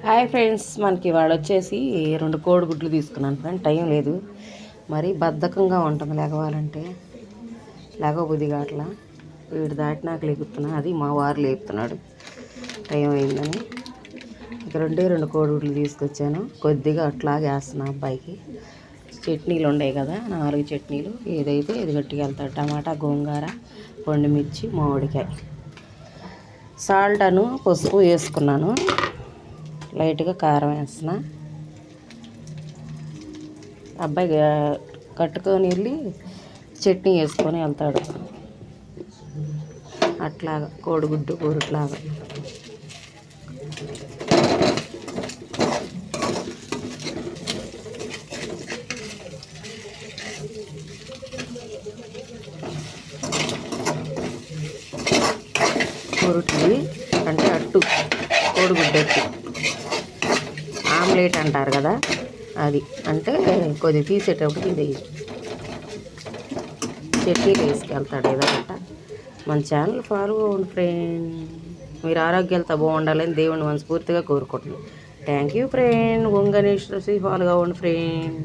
Hi friends, మనకి ఇవాళ వచ్చేసి 2 కోడిగుడ్లు తీసుకున్నాను ఫ్రెండ్. టైం లేదు, మరి బద్ధకంగా ఉంటుంది లేగవాలంటే. లేగబుద్ధిగా అట్లా వీడు దాటినాక లేపుతున్నా, అది మా వారు లేపుతున్నాడు టైం అయిందని. ఇక 2 కోడిగుడ్లు తీసుకొచ్చాను, కొద్దిగా అట్లాగే వేస్తున్నా అబ్బాయికి. చట్నీలు ఉన్నాయి కదా, 4 చట్నీలు, ఏదైతే ఇది గట్టిగా వెళ్తాడు. టమాటా, గోంగూర, పండుమిర్చి, మామిడికాయ. సాల్ట్ అను పసుపు వేసుకున్నాను, లైట్గా కారం వేస్తున్నా. అబ్బాయి కట్టుకొని వెళ్ళి చట్నీ వేసుకొని వెళ్తాడు, అట్లాగా కోడిగుడ్డు కూరట్లాగా. కూరటి అంటే అట్టు, కోడిగుడ్డు అట్టు, ఆమ్లెట్ అంటారు కదా, అది అంటే కొద్దిగా తీసేటప్పుడు ఇది చట్నీలు వేసుకెళ్తాడు ఏదో గట్ట. మన ఛానల్ ఫాలో అవ్వండి ఫ్రెండ్. మీరు ఆరోగ్యాలతో బాగుండాలని దేవుని మనస్ఫూర్తిగా కోరుకుంటున్నాను. Thank you friend. Om Ganesh follow అవ్వండి ఫ్రెండ్.